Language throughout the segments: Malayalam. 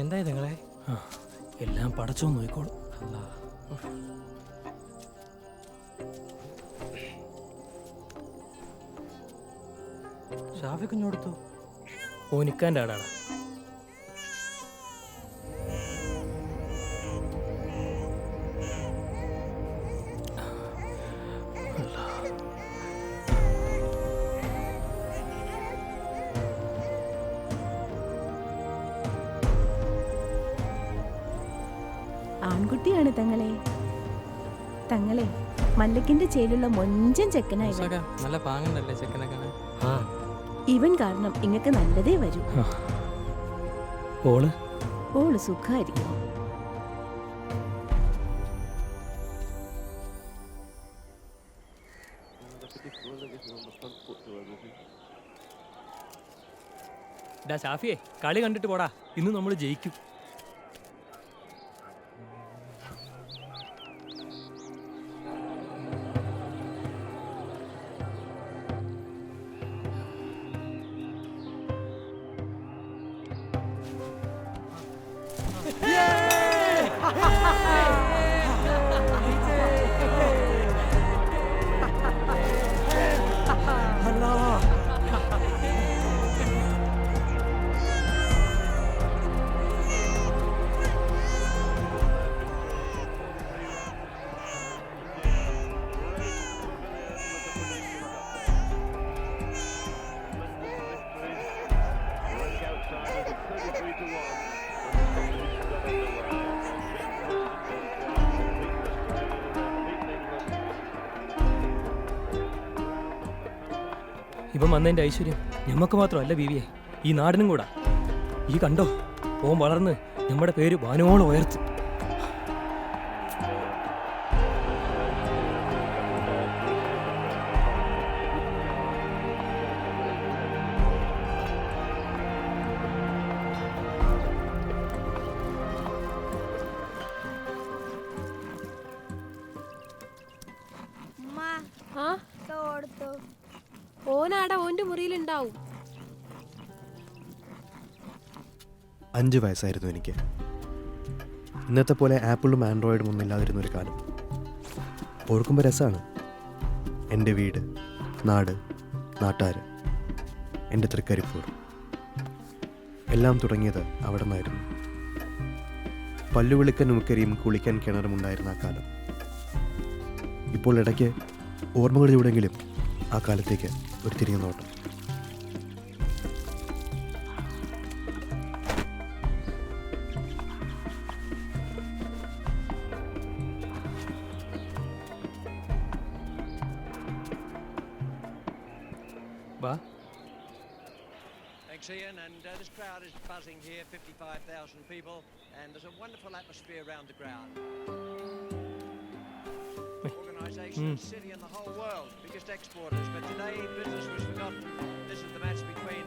എന്തായി നിങ്ങളെ? എല്ലാം പടച്ചോ നോയിക്കോളും. ഷാഫി കുഞ്ഞോടുത്തു ഓനിക്കാൻ്റെ ആടാണ്. ആൺകുട്ടിയാണ് തങ്ങളെ മല്ലക്കിന്റെ ചേലുള്ള മൊഞ്ചൻ ചെക്കനായി. നല്ല പാങ്ങണ്ടല്ലേ ചെക്കനൊക്കെ? ഇവൻ കാരണം ഇങ്ങക്ക് നല്ലതേ വരൂ. ഓള് സുഖായിരിക്കും. ഷാഫിയെ, കളി കണ്ടിട്ട് പോടാ, ഇന്ന് നമ്മൾ ജയിക്കും. ഇപ്പം വന്നതിൻ്റെ ഐശ്വര്യം ഞമ്മക്ക് മാത്രമല്ല ബീവിയെ, ഈ നാടിനും കൂടാ. ഈ കണ്ടോ, ഓൻ വളർന്ന് നമ്മുടെ പേര് വാനോളം ഉയർത്തും. ഓനാടാ ഓന്റെ മുറിയിലുണ്ടാവും. 5 വയസ്സായിരുന്നു എനിക്ക്. ഇന്നത്തെ പോലെ ആപ്പിളും ആൻഡ്രോയിഡും ഒന്നും ഇല്ലാതിരുന്നൊരു കാലം. ഓർക്കുമ്പോൾ രസമാണ്. എൻ്റെ വീട്, നാട്, നാട്ടാർ, എൻ്റെ തൃക്കരിപ്പൂർ എല്ലാം തുടങ്ങിയത് അവിടെ നിന്നായിരുന്നു. പല്ലുവിളിക്കാൻ ഉമുക്കരിയും കുളിക്കാൻ കിണറും ഉണ്ടായിരുന്ന ആ കാലം. ഇപ്പോൾ ഇടയ്ക്ക് ഓർമ്മകളിലൂടെങ്കിലും ആ കാലത്തേക്ക് ഒരു തിരിഞ്ഞു നോട്ടം. വാ. Thanks, Ian. And this crowd is buzzing here, 55,000 people, and there's a wonderful atmosphere around the ground. Organisation, city in the whole world, biggest exporters, but today business was forgotten. This is the match between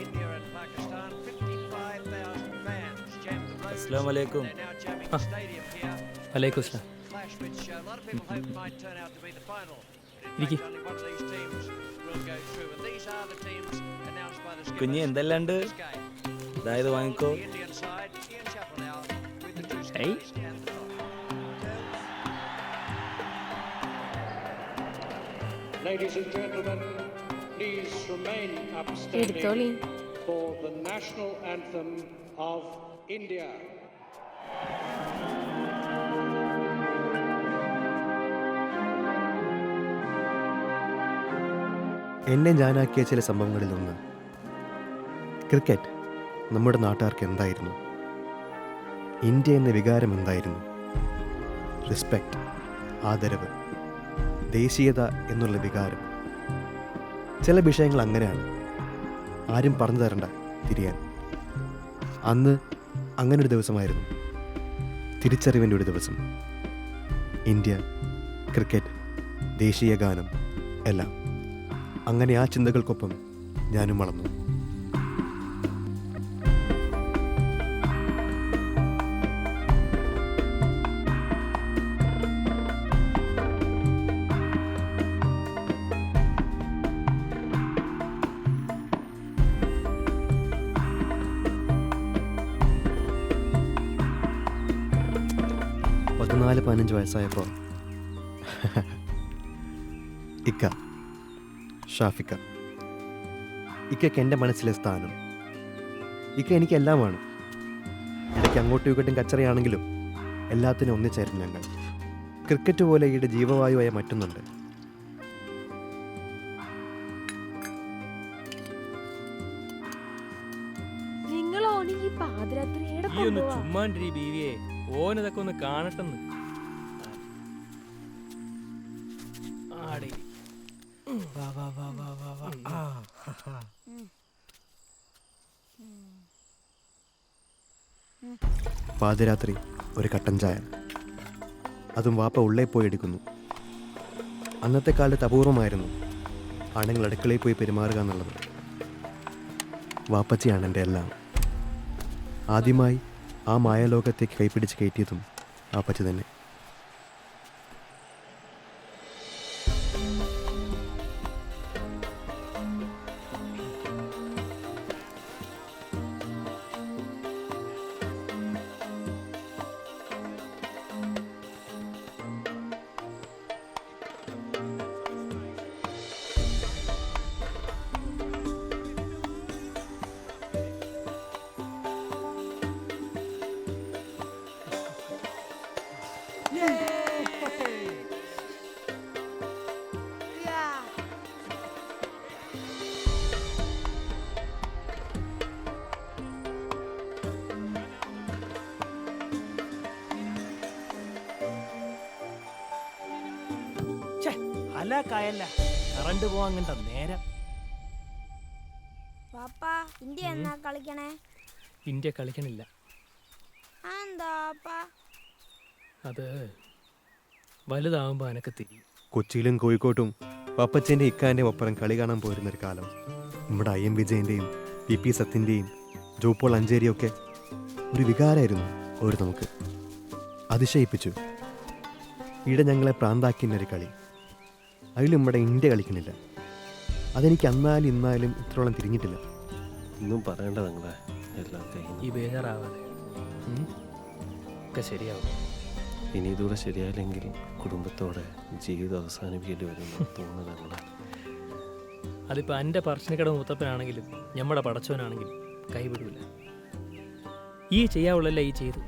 India and Pakistan. 55,000 fans jammed the roads. Assalamu alaikum. They're now jamming the stadium here. Alaikum salam. Clash which a lot of people hope might turn out to be the final. Iriki. Only one of these teams will go through, and these are the teams announced by the കുഞ്ഞി എന്തെല്ലാണ്ട് ഇതായത് വാങ്ങിക്കോ. the Indian side. Ian Chappell now with the two stars and the top. Ladies and gentlemen, please remain upstanding for the national anthem of India. എന്നെ ഞാനാക്കിയ ചില സംഭവങ്ങളിലൊന്ന് ക്രിക്കറ്റ് നമ്മുടെ നാട്ടുകാർക്ക് എന്തായിരുന്നു. ഇന്ത്യ എന്ന വികാരം എന്തായിരുന്നു? റെസ്പെക്റ്റ്, ആദരവ്, ദേശീയത എന്നുള്ള വികാരം. ചില വിഷയങ്ങൾ അങ്ങനെയാണ്, ആരും പറഞ്ഞു തരണ്ട തിരിയാൻ. അന്ന് അങ്ങനൊരു ദിവസമായിരുന്നു, തിരിച്ചറിവിൻ്റെ ഒരു ദിവസം. ഇന്ത്യ, ക്രിക്കറ്റ്, ദേശീയ ഗാനം എല്ലാം. അങ്ങനെ ആ ചിന്തകൾക്കൊപ്പം ഞാനും വളർന്നു. പതിനാല് 15 വയസ്സായപ്പോൾ ഇക്ക, ഷാഫിക്ക, ഇക്കയ്ക്ക് എൻ്റെ മനസ്സിലെ സ്ഥാനം. ഇക്ക എനിക്ക് എല്ലാമാണ്. ഇടയ്ക്ക് അങ്ങോട്ടും ഇങ്ങോട്ടും കച്ചറയാണെങ്കിലും എല്ലാത്തിനും ഒന്നിച്ചായിരുന്നു ഞങ്ങൾ. ക്രിക്കറ്റ് പോലെ ഈയുടെ ജീവവായുവായ മറ്റൊന്നുണ്ട്. നിങ്ങൾ ഓന് ഈ പാതിരാത്രി എവിടെ ഈ ഒന്ന് കൊണ്ടുപോവാ? ചുമ്മാണ്ടിരി ബീവിയെ, ഓനതൊക്കെ ഒന്ന് കാണട്ടെന്ന്. ആടി. വാ വാ വാ വാ വാ വാ. ആ, പാതിരാത്രി ഒരു കട്ടൻ ചായ, അതും വാപ്പ ഉള്ളേ പോയി എടുക്കുന്നു. അന്നത്തെ കാലത്ത് അപൂർവമായിരുന്നു ആണുങ്ങൾ അടുക്കളയിൽ പോയി പെരുമാറുക എന്നുള്ളത്. വാപ്പച്ചിയാണ് എൻ്റെ എല്ലാം. ആദ്യമായി ആ മായാലോകത്തേക്ക് കൈപ്പിടിച്ച് കയറ്റിയതും വാപ്പച്ചി തന്നെ. അലാക്കായല്ല, കറണ്ട് പോവാൻ കണ്ട നേരം. പാപ്പാ, ഇന്ത്യ എന്നാ കളിക്കണേ? ഇന്ത്യ കളിക്കണില്ല. എന്താ പാപ്പാ? അത് വലുതാവുമ്പോ എനക്ക് തിരിയും. കൊച്ചിയിലും കോഴിക്കോട്ടും പപ്പച്ചേൻ്റെ ഇക്കാൻ്റെയും ഒപ്പരം കളി കാണാൻ പോരുന്നൊരു കാലം. നമ്മുടെ IM വിജയൻ്റെയും PP സത്യൻ്റെയും ജോപ്പോൾ അഞ്ചേരിയൊക്കെ ഒരു വികാരമായിരുന്നു ഒരു നമുക്ക്. അതിശയിപ്പിച്ചു. ഇവിടെ ഞങ്ങളെ പ്രാന്താക്കിയൊരു കളി. അതിലും നമ്മുടെ ഇന്ത്യ കളിക്കണില്ല. അതെനിക്ക് അന്നാലും ഇന്നാലും ഇത്രോളം തിരിഞ്ഞിട്ടില്ല. ഒന്നും പറയണ്ട നിങ്ങളെ, എല്ലാം ഈ കഴിഞ്ഞു. ബേജാറാവാതെ ഒക്കെ ശരിയാവും. ഇനി ഇതുകൂടെ ശരിയായില്ലെങ്കിൽ കുടുംബത്തോടെ ജീവിതം അവസാനിപ്പിക്കേണ്ടി വരുമെന്ന് തോന്നുന്നു ഞങ്ങളെ. അതിപ്പോൾ എൻ്റെ പറശ്ശിനിക്കട മുത്തപ്പനാണെങ്കിലും നമ്മുടെ പടച്ചവനാണെങ്കിലും കൈവിടില്ല. ഈ ചെയ്യാവുള്ളല്ല ഈ ചെയ്തു.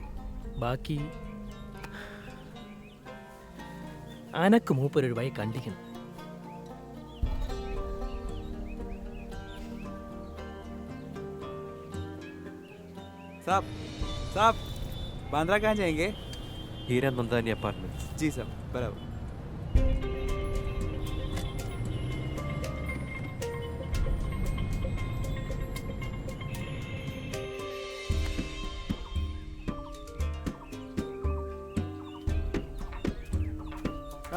ബാക്കി അനക്ക് മൂപ്പരൊരു വഴി കണ്ടിക്കണം. साहब साहब बांद्रा कहाँ जाएंगे? हीरा नंदानी अपार्टमेंट. जी साहब, बराबर.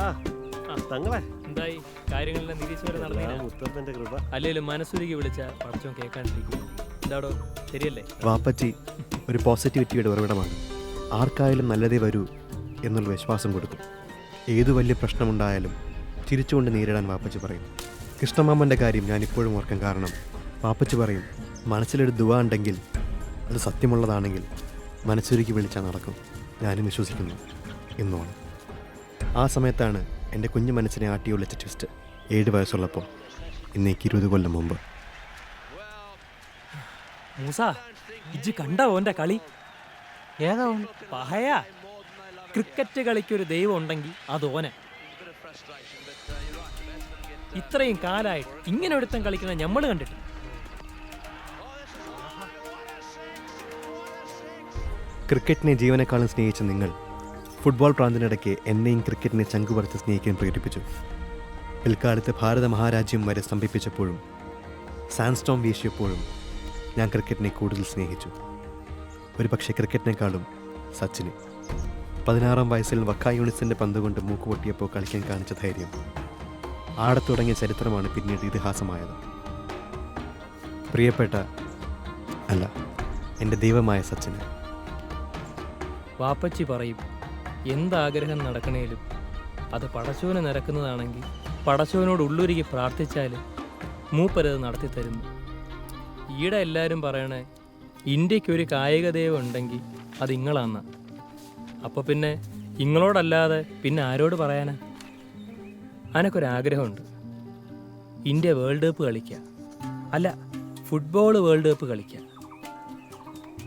ആ തങ്ങളെ, എന്തായി കാര്യങ്ങളെല്ലാം നിരീശ്വരം നടന്നില്ല? മുത്തപ്പൻ്റെ കൃപ. അല്ലെങ്കിലും മനസ്സുരുകി വിളിച്ച പടച്ചോൻ കേൾക്കാണ്ടിരിക്കും. എന്താടോ, ശരിയല്ലേ? വാപ്പച്ചി ഒരു പോസിറ്റിവിറ്റിയുടെ ഉറവിടമാണ്. ആർക്കായാലും നല്ലതേ വരൂ എന്നുള്ള വിശ്വാസം കൊടുക്കും. ഏതു വലിയ പ്രശ്നമുണ്ടായാലും ചിരിച്ചുകൊണ്ട് നേരിടാൻ വാപ്പച്ചി പറയും. കൃഷ്ണമാമൻ്റെ കാര്യം ഞാൻ ഇപ്പോഴും ഓർക്കാൻ കാരണം വാപ്പച്ചി പറയും, മനസ്സിലൊരു ദുവ ഉണ്ടെങ്കിൽ അത് സത്യമുള്ളതാണെങ്കിൽ മനസ്സുരുക്കി വിളിച്ചാൽ നടക്കും. ഞാനും വിശ്വസിക്കുന്നു എന്നുമാണ്. ആ സമയത്താണ് എൻ്റെ കുഞ്ഞു മനസ്സിനെ ആട്ടി ഒളിച്ച ട്വിസ്റ്റ്. 7 വയസ്സുള്ളപ്പോൾ, ഇന്നേക്ക് 20 കൊല്ലം മുമ്പ്. മൂസ, ഇജ്ജ് കണ്ടോ ഓൻ്റെ കളി? ഏതാ പഹയാ? ക്രിക്കറ്റ് കളിക്കൊരു ദൈവം ഉണ്ടെങ്കിൽ അത് ഓനെ. ഇത്രയും കാലമായിട്ട് ഇങ്ങനെ ഒരുത്തൻ കളിക്കുന്ന നമ്മൾ കണ്ടിട്ടില്ല. ക്രിക്കറ്റിനെ ജീവനേക്കാളും സ്നേഹിച്ച നിങ്ങൾ ഫുട്ബോൾ പ്രാന്തിനിടയ്ക്ക് എന്നെയും ക്രിക്കറ്റിനെ ചങ്കുപടുത്ത് സ്നേഹിക്കാൻ പ്രേരിപ്പിച്ചു. പിൽക്കാലത്ത് ഭാരത മഹാരാജ്യം വരെ സ്തംഭിപ്പിച്ചപ്പോഴും സാൻഡ്സ്റ്റോം വീശിയപ്പോഴും ഞാൻ ക്രിക്കറ്റിനെ കൂടുതൽ സ്നേഹിച്ചു. ഒരു പക്ഷേ ക്രിക്കറ്റിനേക്കാളും സച്ചിനെ. 16-ാം വയസ്സിൽ വക്ക യൂണിസിൻ്റെ പന്ത് കൊണ്ട് മൂക്ക് പൊട്ടിയപ്പോൾ കളിക്കാൻ കാണിച്ച ധൈര്യം ആടത്തുടങ്ങിയ ചരിത്രമാണ് പിന്നീട് ഇതിഹാസമായത്. പ്രിയപ്പെട്ട അല്ല, എൻ്റെ ദൈവമായ സച്ചിന്. വാപ്പച്ചി പറയും, എന്താഗ്രഹം നടക്കണേലും അത് പടച്ചോന് നിരക്കുന്നതാണെങ്കിൽ പടച്ചോനോട് ഉള്ളുരുകി പ്രാർത്ഥിച്ചാൽ മൂപ്പരത് നടത്തിത്തരുന്നു. ഈടെ എല്ലാവരും പറയണേ ഇന്ത്യക്കൊരു കായിക ദൈവം ഉണ്ടെങ്കിൽ അത് ഇങ്ങളാന്ന. അപ്പോൾ പിന്നെ ഇങ്ങളോടല്ലാതെ പിന്നെ ആരോട് പറയാനാ? അനക്കൊരാഗ്രഹമുണ്ട്, ഇന്ത്യ വേൾഡ് കപ്പ് കളിക്കുക, അല്ല ഫുട്ബോൾ വേൾഡ് കപ്പ് കളിക്കുക.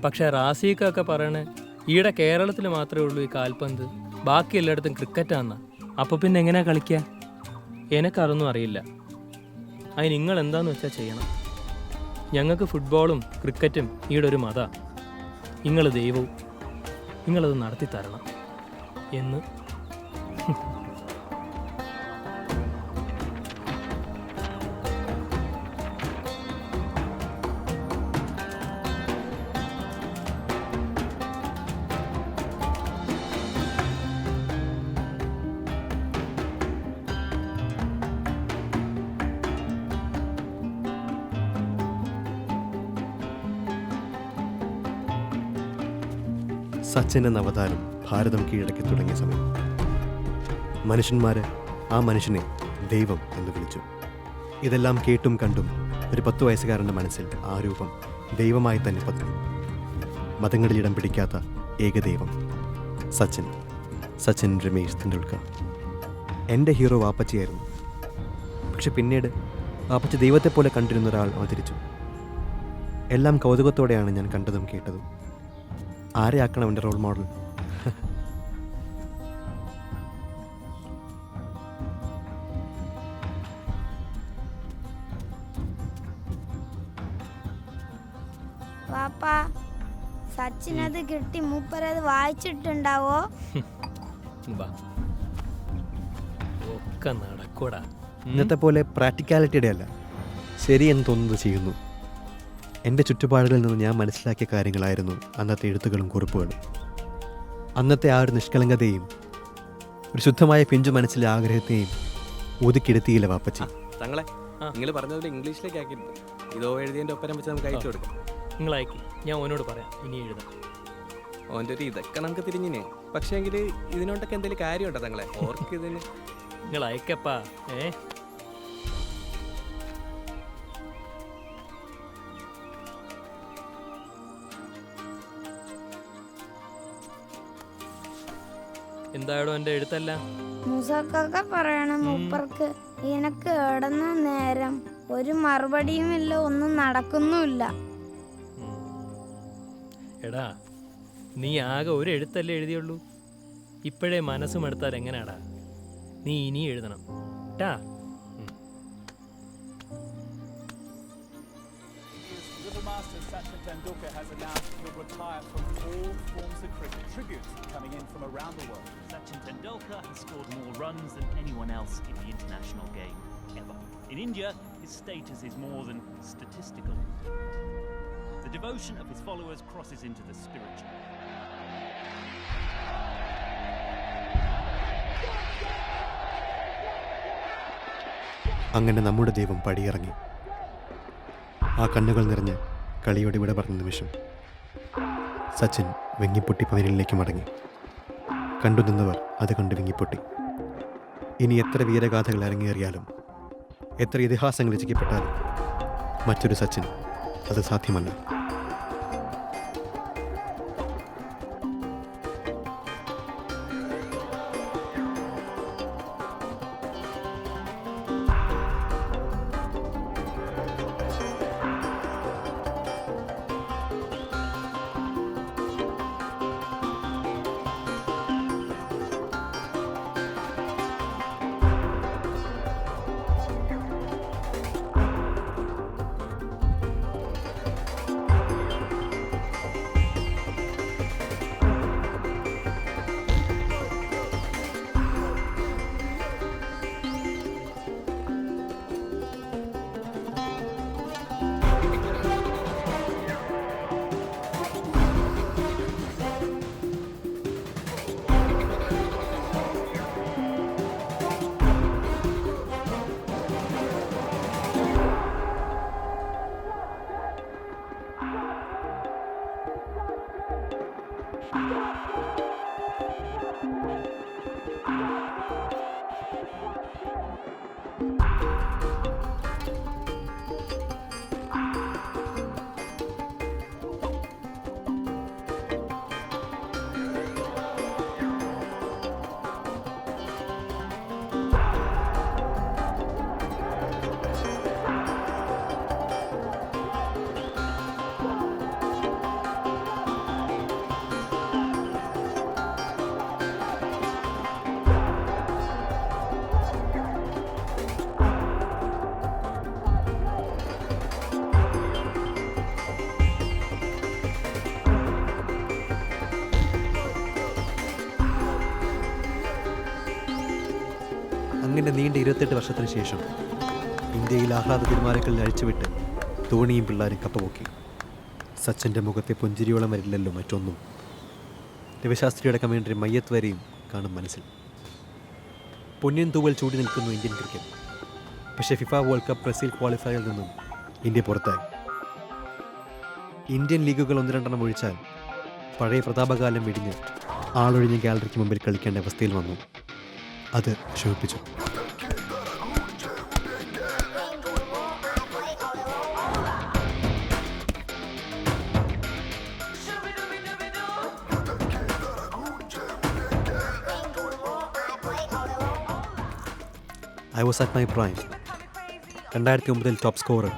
പക്ഷേ റാസിക്കൊക്കെ പറയണേ ഈടെ കേരളത്തിൽ മാത്രമേ ഉള്ളൂ ഈ കാൽപന്ത്, ബാക്കി എല്ലായിടത്തും ക്രിക്കറ്റാന്ന. അപ്പോൾ പിന്നെ എങ്ങനെയാ കളിക്കുക? എനക്കതൊന്നും അറിയില്ല. അതിന് നിങ്ങൾ എന്താന്ന് വെച്ചാൽ ചെയ്യണം. ഞങ്ങൾക്ക് ഫുട്ബോളും ക്രിക്കറ്റും ഈടെ ഒരു മത, നിങ്ങൾ ദൈവവും, നിങ്ങളത് നടത്തി തരണം എന്ന്. സച്ചിൻ എന്ന അവതാരം ഭാരതം കീഴടക്കി തുടങ്ങിയ സമയം മനുഷ്യന്മാർ ആ മനുഷ്യനെ ദൈവം എന്ന് വിളിച്ചു. ഇതെല്ലാം കേട്ടും കണ്ടും ഒരു 10 വയസ്സുകാരൻ്റെ മനസ്സിൽ ആ രൂപം ദൈവമായി തന്നെ പതിഞ്ഞു. മതങ്ങളിൽ ഇടം പിടിക്കാത്ത ഏകദൈവം സച്ചിൻ രമേശ് തെണ്ടുൽക്കർ. എൻ്റെ ഹീറോ വാപ്പച്ചിയായിരുന്നു. പക്ഷെ പിന്നീട് വാപ്പച്ചി ദൈവത്തെപ്പോലെ കണ്ടിരുന്ന ഒരാൾ അവതരിച്ചു. എല്ലാം കൗതുകത്തോടെയാണ് ഞാൻ കണ്ടതും കേട്ടതും. ആരെയാക്കണം എൻ്റെ റോൾ മോഡൽ? പാപ്പാ, സച്ചിനത് കിട്ടി മൂപ്പരത് വായിച്ചിട്ടുണ്ടാവോ? ഒക്കെ നടക്കൂടാ. ഇന്നത്തെ പോലെ പ്രാക്ടിക്കാലിറ്റിയുടെ അല്ല, ശരിയെന്ന് തോന്നുന്നത് ചെയ്യുന്നു. എൻ്റെ ചുറ്റുപാടുകളിൽ നിന്ന് ഞാൻ മനസ്സിലാക്കിയ കാര്യങ്ങളായിരുന്നു അന്നത്തെ എഴുത്തുകളും കുറിപ്പുകളും. അന്നത്തെ ആ ഒരു നിഷ്കളങ്കതയും ഒരു ശുദ്ധമായ പിഞ്ചു മനസ്സിലെ ആഗ്രഹത്തെയും ഒതുക്കിയെടുത്തിയില്ല വാപ്പച്ചി. തങ്ങളെ നിങ്ങൾ പറഞ്ഞതിൽ ഇംഗ്ലീഷിലേക്ക് ആക്കിയിട്ടുണ്ട്. ഇതോ എഴുതിയതിൻ്റെ ഒപ്പരം വെച്ച് നമുക്ക് അയച്ചു കൊടുക്കാം. നിങ്ങൾ അയക്കി, ഞാൻ ഓനോട് പറയാം ഇനി എഴുതാം. ഓൻ്റെ ഒരു ഇതൊക്കെ നമുക്ക് തിരിഞ്ഞിനെ. പക്ഷേ എങ്കിൽ ഇതിനോട്ടൊക്കെ എന്തെങ്കിലും കാര്യമുണ്ടോ തങ്ങളെ? ഓർക്ക് ഇതിന് നിങ്ങൾ അയക്കപ്പാ. എന്തായാലും എൻ്റെ എഴുത്തല്ല. മുസക്കൊക്കെ പറയണം മൂപ്പർക്ക് എനക്ക് ഇടന്ന നേരം ഒരു മറുപടിയുമില്ല, ഒന്നും നടക്കുന്നുമില്ല. എടാ, നീ ആകെ ഒരു എഴുത്തല്ലേ എഴുതിയുള്ളൂ. ഇപ്പോഴേ മനസ്സും എടുത്താൽ എങ്ങനെയാടാ? നീ ഇനി എഴുതണം ട്ടാ. Master Sachin Tendulkar has announced he'll retire from all forms of cricket. Tributes coming in from around the world. Sachin Tendulkar has scored more runs than anyone else in the international game ever. In India, his status is more than statistical. The devotion of his followers crosses into the spiritual. അങ്ങനെ നമ്മുടെ ദൈവം പടിയിറങ്ങി. ആ കണ്ണുകൾ നിറഞ്ഞ് കളിയോട് ഇവിടെ പറഞ്ഞ നിമിഷം സച്ചിൻ വെങ്ങിപ്പൊട്ടി പവനിലേക്ക് മടങ്ങി. കണ്ടു നിന്നവർ അത് കണ്ട് വിങ്ങിപ്പൊട്ടി. ഇനി എത്ര വീരഗാഥകൾ അരങ്ങേറിയാലും എത്ര ഇതിഹാസങ്ങൾ രചിക്കപ്പെട്ടാലും മറ്റൊരു സച്ചിൻ അത് സാധ്യമല്ല. അങ്ങനെ നീണ്ട 28 വർഷത്തിന് ശേഷം ഇന്ത്യയിൽ ആഹ്ലാദ തിരുമാലകളിൽ അഴിച്ചുവിട്ട് ധോണിയും പിള്ളേരും കപ്പപൊക്കി. സച്ചിൻ്റെ മുഖത്തെ പുഞ്ചിരിയോളം വരില്ലല്ലോ മറ്റൊന്നും. രവിശാസ്ത്രിയുടെ കമൻട്രി മയ്യത്ത് വരെയും കാണും മനസ്സിൽ. പൊന്നിൻ തൂവൽ ചൂടി നിൽക്കുന്നു ഇന്ത്യൻ ക്രിക്കറ്റ്. പക്ഷേ ഫിഫ വേൾഡ് കപ്പ് ബ്രസീൽ ക്വാളിഫയറിൽ നിന്നും ഇന്ത്യ പുറത്തായി. ഇന്ത്യൻ ലീഗുകൾ 1-2 ഒഴിച്ചാൽ പഴയ പ്രതാപകാലം വെടിഞ്ഞ് ആളൊഴിഞ്ഞ ഗാലറിക്ക് മുമ്പിൽ കളിക്കേണ്ട അവസ്ഥയിൽ വന്നു. അത് ശോഭിപ്പിച്ചു. I was at my prime. 2009 top scorer,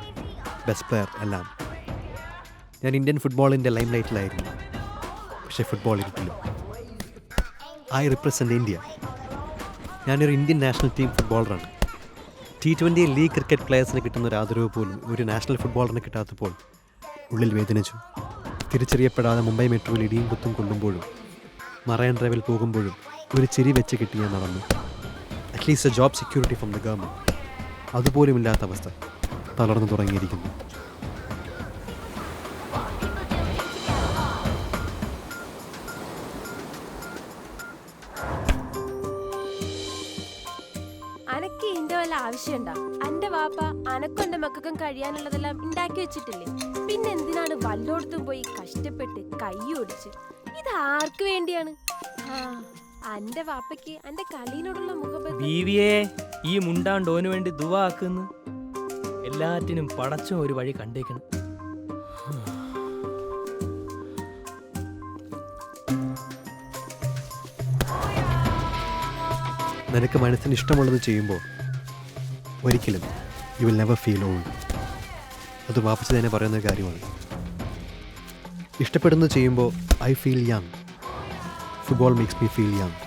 best player എല്ലാം. ഞാൻ ഇന്ത്യൻ ഫുട്ബോളിൻ്റെ ലൈം ലൈറ്റിലായിരുന്നു. പക്ഷേ ഫുട്ബോൾ ഇരുട്ടില്ല. I represent India. ഞാനൊരു ഇന്ത്യൻ നാഷണൽ ടീം ഫുട്ബോളറാണ്. T20 ലീഗ് ക്രിക്കറ്റ് പ്ലെയേഴ്സിന് കിട്ടുന്ന ഒരു ആദരവ് പോലും ഒരു നാഷണൽ ഫുട്ബോളറിന് കിട്ടാത്തപ്പോൾ ഉള്ളിൽ വേദനിച്ചു. തിരിച്ചറിയപ്പെടാതെ മുംബൈ മെട്രോയിൽ ഇടിയും കുത്തും കൊള്ളുമ്പോഴും മറൈൻ ഡ്രൈവിൽ പോകുമ്പോഴും ഒരു ചിരി വെച്ച് കിട്ടി ഞാൻ നടന്നു. At least A job security from the government. അതുപോലും ഇല്ലാത്ത അവസ്ഥ തളർന്നു തുടങ്ങിയിരിക്കുന്നു. അനക്ക് ഇതിന്റെ വല്ല ആവശ്യമുണ്ടോ? അന്റെ വാപ്പ അനക്കും എന്റെ മക്കൾക്കും കഴിയാനുള്ളതെല്ലാം ഉണ്ടാക്കി വെച്ചിട്ടില്ലേ? പിന്നെ എന്തിനാണ് വല്ലോടത്തും പോയി കഷ്ടപ്പെട്ട് കൈ ഓടിച്ച്? ഇത് ആർക്ക് വേണ്ടിയാണ്? അന്റെ വാപ്പയ്ക്ക് അന്റെ കളിയിനോടുള്ള മുഖബന്ധം. ബീവിയെ ഈ മുണ്ടാണ്ടോന് വേണ്ടി ദുവാ ആക്കുന്നു. എല്ലാറ്റിനും പടച്ചും ഒരു വഴി കണ്ടേക്കണം. നിനക്ക് മനസ്സിന് ഇഷ്ടമുള്ളത് ചെയ്യുമ്പോൾ ഒരിക്കലും you will never feel old. അത് വാപ്പച്ച് തന്നെ പറയുന്ന കാര്യമാണ്. ഇഷ്ടപ്പെടുന്നത് ചെയ്യുമ്പോൾ I feel young. Football makes me feel young.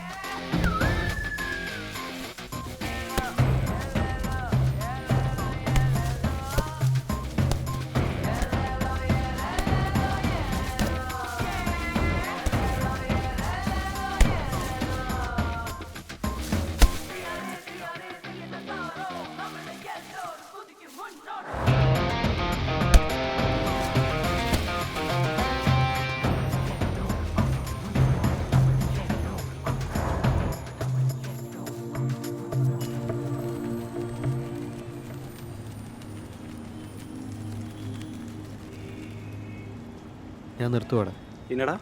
ഞാൻ നിർത്തുവാടാ. പിന്നടാ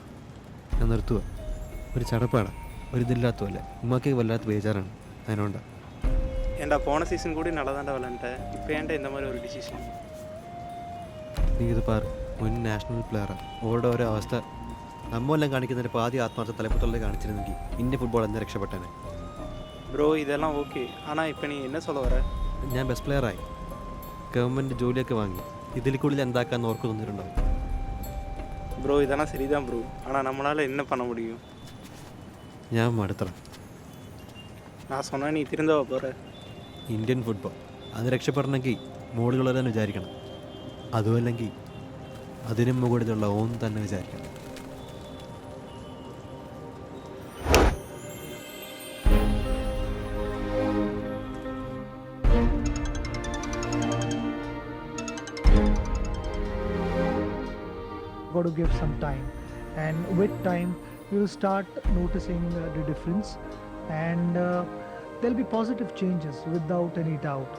ഞാൻ നിർത്തുക. ഒരു ചടപ്പാടാ, ഒരിതില്ലാത്തതല്ലേ. ഉമ്മക്ക് വല്ലാത്ത ബേജാറാണ്. അതിനോണ്ടാ ஏண்டா போன சீசன் கூட நல்லா தாண்டா விளாண்டேன். இப்போ ஏன்டா இந்த மாதிரி ஒரு டிசிஷன்? നീ ഇത് പാറ്. മുൻ നാഷണൽ പ്ലെയറാണ്. ഓരുടെ ഓരോ അവസ്ഥ നമ്മെല്ലാം കാണിക്കുന്നതിന് പാതി ആത്മാർത്ഥ തലപ്പത്തുള്ളത് കാണിച്ചിരുന്നെങ്കിൽ ഇന്ത്യൻ ഫുട്ബോൾ എന്നെ രക്ഷപ്പെട്ടേനെ. ப்ரோ இதெல்லாம் ஓகே. ஆனால் இப்போ நீ என்ன சொல்ல வர? ഞാൻ ബെസ്റ്റ് പ്ലെയറായി, ഗവൺമെൻറ് ജോലിയൊക്കെ വാങ്ങി. ഇതിൽ കൂടുതൽ എന്താക്കാന്ന് ഓർക്ക് തോന്നിയിട്ടുണ്ടാവും. ப்ரோ இதெல்லாம் சரிதான் ப்ரோ. ஆனால் நம்மளால் என்ன பண்ண முடியும்? ഞാൻ മടുത്തറ. நான் சொன்னால் நீ திருந்தவ போகிற. ഇന്ത്യൻ ഫുട്ബോൾ അത് രക്ഷപ്പെടണമെങ്കിൽ മോളുകൾ തന്നെ വിചാരിക്കണം. അതുമല്ലെങ്കിൽ അതിനും മുകളിലുള്ള ഓൻ തന്നെ വിചാരിക്കണം. Got to give some time, and with time you'll start noticing the difference, and there'll be positive changes without any doubt.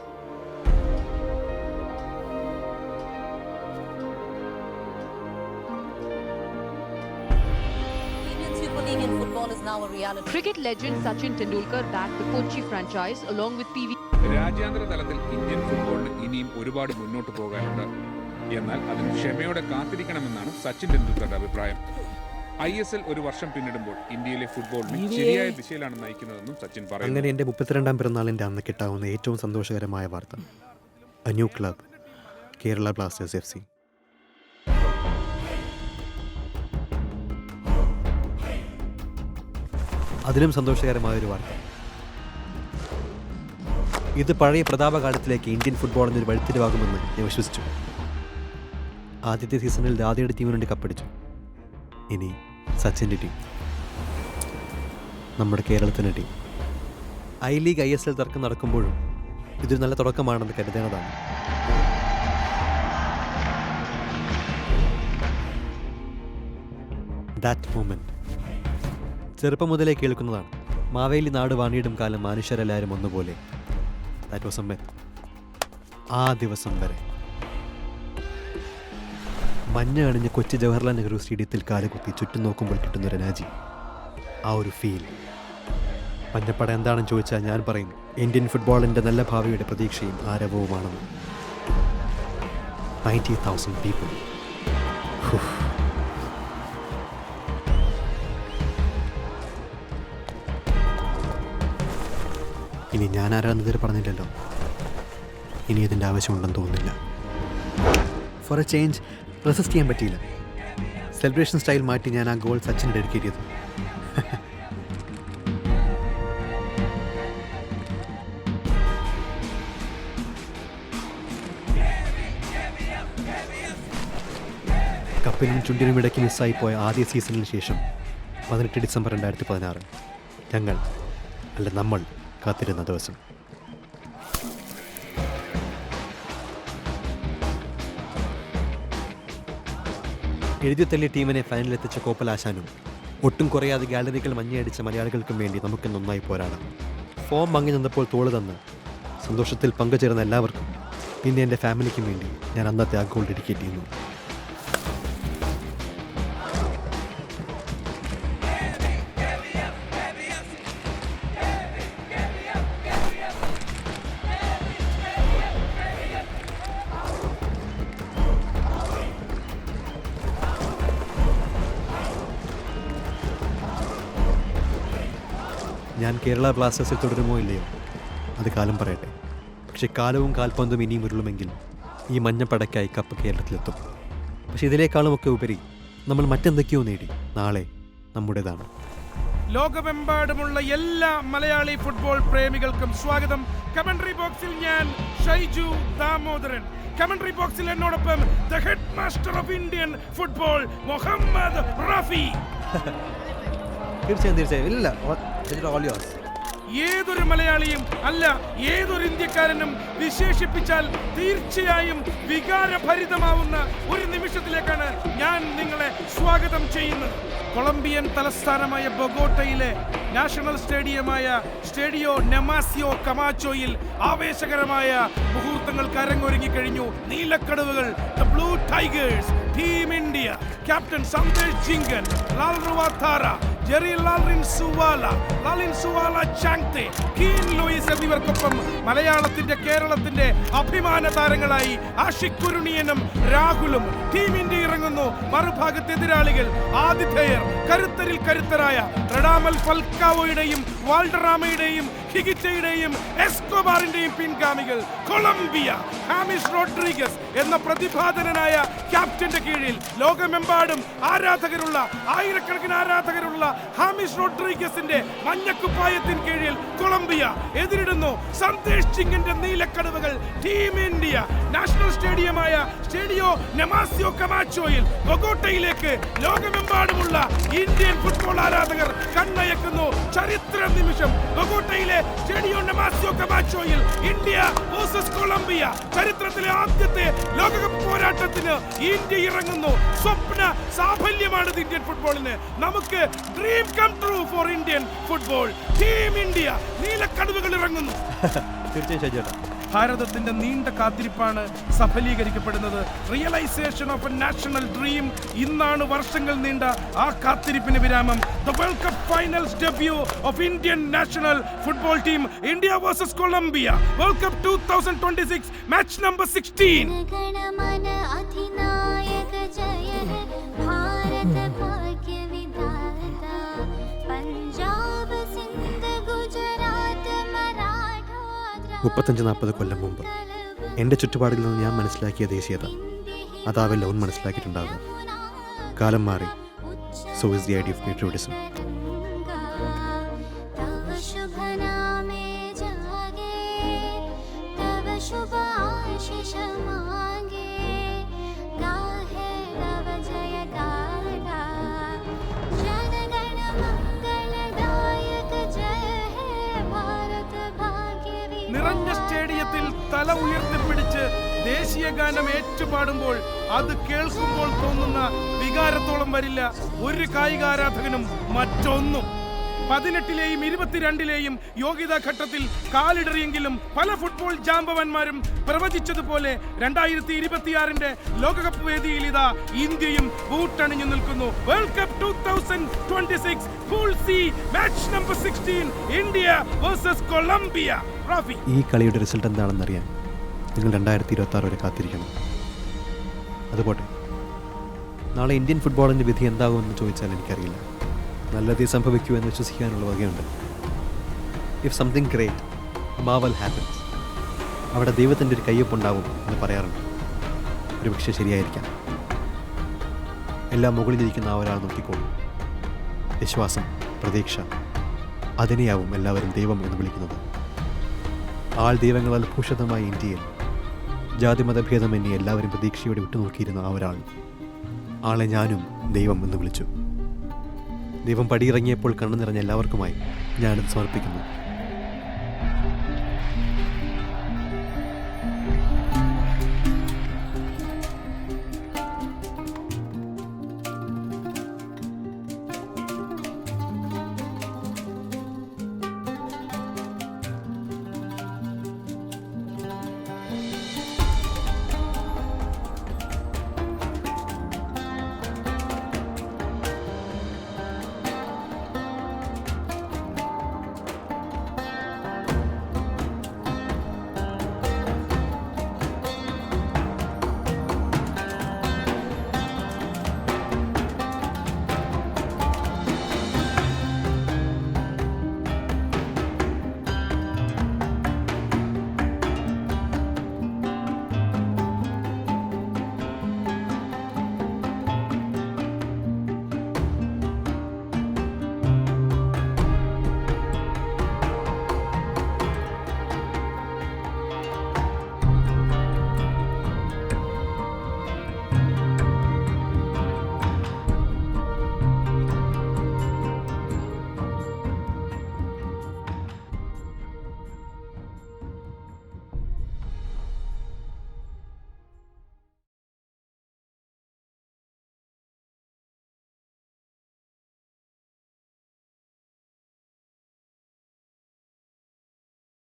Indian football is now a reality. Cricket legend Sachin Tendulkar backed the Kochi franchise along with PV. രാജ്യാന്തര തലത്തിൽ ഇന്ത്യൻ ഫുട്ബോളിന് ഇനിയും ഒരുപാട് മുന്നോട്ട് പോകാനുണ്ട്. എന്നാൽ അതിന് ക്ഷമയോടെ കാത്തിരിക്കണമെന്നാണ് സച്ചിൻ ടെണ്ടുൽക്കറുടെ അഭിപ്രായം. ISL ഒരു വർഷം പിന്നിടുമ്പോൾ ഇന്ത്യയിലെ ഫുട്ബോളിനെ ശരിയായ ദിശയിലാണ് നയിക്കുന്നതെന്നും സച്ചിൻ പറയുന്നു. അങ്ങനെ എൻ്റെ 32ാം പിറന്നാളിൻ്റെ അന്ന് കിട്ടാവുന്ന ഏറ്റവും സന്തോഷകരമായ വാർത്ത, A new club, Kerala Blasters FC. അതിലും സന്തോഷകരമായൊരു വാർത്ത, ഇത് പഴയ പ്രതാപകാലത്തിലേക്ക് ഇന്ത്യൻ ഫുട്ബോളിനൊരു വഴിത്തിരിവാകുമെന്ന് ഞാൻ വിശ്വസിച്ചു. ആദ്യത്തെ സീസണിൽ ദാദയുടെ ടീമിന് വേണ്ടി കപ്പടിച്ചു. ഇനി സച്ചിൻ്റെ ടീം, നമ്മുടെ കേരളത്തിൻ്റെ ടീം. I-League ISL തർക്കം നടക്കുമ്പോഴും ഇതൊരു നല്ല തുടക്കമാണെന്ന് കരുതേണ്ടതാണ്. ദാറ്റ് മൊമെൻറ്റ് ചെറുപ്പം മുതലേ കേൾക്കുന്നതാണ്. മാവേലി നാട് വാണിയിടും കാലം മനുഷ്യരെല്ലാവരും ഒന്നുപോലെ. That was A myth. ആ ദിവസം വരെ മഞ്ഞ അണിഞ്ഞ് കൊച്ചി ജവഹർലാൽ നെഹ്റു സ്റ്റേഡിയത്തിൽ കാലുകുത്തി ചുറ്റും നോക്കുമ്പോൾ കിട്ടുന്നൊരു എനർജി, ആ ഒരു ഫീൽ. മഞ്ഞപ്പട എന്താണെന്ന് ചോദിച്ചാൽ ഞാൻ പറയും ഇന്ത്യൻ ഫുട്ബോളിൻ്റെ നല്ല ഭാവിയുടെ പ്രതീക്ഷയും ആരവവുമാണെന്ന്. 90,000 people. ഇനി ഞാൻ ആരാന്നതിൽ പറഞ്ഞില്ലല്ലോ, ഇനി ഇതിൻ്റെ ആവശ്യമുണ്ടെന്ന് തോന്നുന്നില്ല. ഫോർ എ ചേഞ്ച് റെസിസ്റ്റ് ചെയ്യാൻ പറ്റിയില്ല. സെലിബ്രേഷൻ സ്റ്റൈൽ മാറ്റി ഞാൻ ആ ഗോൾ സച്ചിന് ഡെഡിക്കേറ്റ് ചെയ്തു. കപ്പിനും ചുണ്ടിനും ഇടയ്ക്ക് മിസ്സായിപ്പോയ ആദ്യ സീസണിന് ശേഷം 18 ഡിസംബർ 2016 ഞങ്ങൾ അല്ല നമ്മൾ കാത്തിരുന്ന ദിവസം. എഴുതിത്തള്ളി ടീമിനെ ഫൈനലിലെത്തിച്ച കോപ്പലാശാനും ഒട്ടും കുറയാതെ ഗാലറികൾ മഞ്ഞയടിച്ച മലയാളികൾക്കും വേണ്ടി നമുക്ക് നന്നായി പോരാടാം. ഫോം മങ്ങി നിന്നപ്പോൾ തോള് തന്ന് സന്തോഷത്തിൽ പങ്കുചേർന്ന എല്ലാവർക്കും, പിന്നെ എൻ്റെ ഫാമിലിക്കും വേണ്ടി ഞാൻ അന്നത്തെ ആ ഗോൾ ഡെഡിക്കേറ്റ് ചെയ്യുന്നു. ഞാൻ കേരള ബ്ലാസ്റ്റേഴ്സിൽ തുടരുമോ ഇല്ലയോ അത് കാലം പറയട്ടെ. പക്ഷേ കാലവും കാൽപന്തും ഇനിയും ഉരുളുമെങ്കിൽ ഈ മഞ്ഞപ്പടയ്ക്കായി കപ്പ് കേരളത്തിലെത്തും. പക്ഷെ ഇതിനേക്കാളുമൊക്കെ ഉപരി നമ്മൾ മറ്റെന്തൊക്കെയോ നേടി. നാളെ നമ്മുടേതാണ്. ലോകമെമ്പാടുമുള്ള എല്ലാ മലയാളി ഫുട്ബോൾ പ്രേമികൾക്കും സ്വാഗതം. കമന്ററി ബോക്സിൽ ഞാൻ ഷൈജു ദാമോദരൻ. കമന്ററി ബോക്സിൽ എന്നോടൊപ്പം the headmaster of Indian football Mohammed Rafi. തീർച്ചയായും ഇല്ല. ഏതൊരു മലയാളിയും അല്ല ഏതൊരു ഇന്ത്യക്കാരനും വിശേഷിപ്പിച്ചാൽ തീർച്ചയായും വികാരഭരിതമാവുന്ന ഒരു നിമിഷത്തിലേക്കാണ് ഞാൻ നിങ്ങളെ സ്വാഗതം ചെയ്യുന്നത്. കൊളംബിയൻ തലസ്ഥാനമായ ബൊഗോട്ടയിലെ നാഷണൽ സ്റ്റേഡിയമായ സ്റ്റേഡിയോ നെമാസിയോ കമാച്ചോയിൽ ആവേശകരമായ മുഹൂർത്തങ്ങൾക്ക് അരങ്ങൊരുങ്ങിക്കഴിഞ്ഞു. നീലക്കടവുകൾ, the Blue Tigers, team India, captain Sandesh Jhingan, Lalruatthara, Jerry Lalrinzuala Chhangte, Keane Lewis എന്നിവർക്കൊപ്പം മലയാളത്തിന്റെ കേരളത്തിന്റെ അഭിമാന താരങ്ങളായി ആഷിഖ് കുരുണിയനും രാഹുലും ടീം ഇന്ത്യ ഇറങ്ങുന്നു. മറുഭാഗത്ത് എതിരാളികൾ ആതിഥേയർ കരുത്തരിൽ കരുത്തരായ റഡാമൽ ഫൽക്കാവോയുടെയും വാൾഡറാമയുടെയും ഹിഗിറ്റയുടെയും എസ്കോബാറിന്റെയും പിൻഗാമികൾ കൊളംബിയ. ഹാമിസ് റോഡ്രിഗസ് എന്ന പ്രതിഭാധനനായ ക്യാപ്റ്റന്റെ കീഴിൽ ലോകമെമ്പാടും ആരാധകരുള്ള ആയിരക്കണക്കിന് ആരാധകരുള്ള ഹാമിസ് റോഡ്രിഗസിന്റെ മഞ്ഞക്കുപ്പായത്തിൻ കീഴിൽ കൊളംബിയ എതിരിടുന്നു സന്ദേശ് ജിങ്കന്റെ നീലക്കടവുകൾ. ടീം ഇന്ത്യ നാഷണൽ സ്റ്റേഡിയമായ സ്റ്റേഡിയോ നെമാസിയോ കമാച്ചോയിൽ ബൊഗോട്ടയിലേക്ക് ലോകമെമ്പാടുമുള്ള ഇന്ത്യൻ ഫുട്ബോൾ ആരാധകർ കണ്ണയക്കുന്നു. ചരിത്ര നിമിഷം. ബൊഗോട്ടയിലെ സ്റ്റേഡിയോ നെമാസിയോ കമാച്ചോയിൽ ഇന്ത്യ വേഴ്സസ് കൊളംബിയ. ചരിത്രത്തിലെ ആദ്യത്തെ ലോകകപ്പ് പോരാട്ടത്തിന് ഇന്ത്യ ഇറങ്ങുന്നു. സ്വപ്ന സാഫല്യമാണ് ഇന്ത്യൻ ഫുട്ബോളിന്. നമുക്ക് dream come true for Indian football. Team India നീലക്കടവുകൾ ഇറങ്ങുന്നു. തീർച്ചയായും. ഭാരതത്തിന്റെ നീണ്ട കാത്തിരിപ്പാണ് സഫലീകരിക്കപ്പെടുന്നത്. Realisation of a national dream. ഇന്നാണ് വർഷങ്ങൾ നീണ്ട ആ കാത്തിരിപ്പിന് വിരാമം. The world cup finals debut of Indian national football team. India versus Colombia. World cup 2026 match number 16. മുപ്പത്തഞ്ച് 40 കൊല്ലം മുമ്പ് എൻ്റെ ചുറ്റുപാടിൽ നിന്ന് ഞാൻ മനസ്സിലാക്കിയ ദേശീയത അതാവില്ല ഓൻ മനസ്സിലാക്കിയിട്ടുണ്ടാകുക. കാലം മാറി. So is the idea of patriotism. നിറഞ്ഞ സ്റ്റേഡിയത്തിൽ തല ഉയർത്തിപ്പിടിച്ച് ദേശീയ ഗാനം ഏറ്റുപാടുമ്പോൾ അത് കേൾക്കുമ്പോൾ തോന്നുന്ന വികാരത്തോളം വരില്ല ഒരു കായികാരാധകനും മറ്റൊന്നും. 18ലെയും 22ലെയും യോഗ്യതാ ഘട്ടത്തിൽ കാലിടറിയെങ്കിലും പല ഫുട്ബോൾ ജാമ്പവാന്മാരും പ്രവചിച്ചതുപോലെ 2026 ലോകകപ്പ് വേദിയിൽ ഇതാ ഇന്ത്യയും ബൂട്ടണിഞ്ഞു നിൽക്കുന്നു. World cup 2026 pool C match number 16 India versus Colombia. Rafi, ഈ കളിയുടെ റിസൾട്ട് എന്താണെന്നറിയാൻ നിങ്ങൾ 2026 വരെ കാത്തിരിക്കണം. അതുപോട്ടെ, നാളെ ഇന്ത്യൻ ഫുട്ബോളിൻ്റെ വിധി എന്താകുമെന്ന് ചോദിച്ചാൽ എനിക്കറിയില്ല. നല്ലതേ സംഭവിക്കൂ എന്ന് വിശ്വസിക്കാനുള്ള വകയുണ്ട്. If something great marvel happens, അവിടെ ദൈവത്തിൻ്റെ ഒരു കയ്യൊപ്പുണ്ടാവും എന്ന് പറയാറുണ്ട്. ഒരു പക്ഷേ ശരിയായിരിക്കാം. എല്ലാം മുകളിലിരിക്കുന്ന ആ ഒരാൾ നോക്കിക്കോളും. വിശ്വാസം, പ്രതീക്ഷ, അതിനെയാവും എല്ലാവരും ദൈവം എന്ന് വിളിക്കുന്നത്. ആൾ ദൈവങ്ങളാൽ ഭൂഷിതമായ ഇന്ത്യയിൽ ജാതിമതഭേദമെന്നെ എല്ലാവരും പ്രതീക്ഷയോടെ വിട്ടുനോക്കിയിരുന്ന ആ ഒരാൾ, ആളെ ഞാനും ദൈവം എന്ന് വിളിച്ചു. ദൈവം പടിയിറങ്ങിയപ്പോൾ കണ്ണു നിറഞ്ഞ എല്ലാവർക്കുമായി ഞാനിത് സമർപ്പിക്കുന്നു.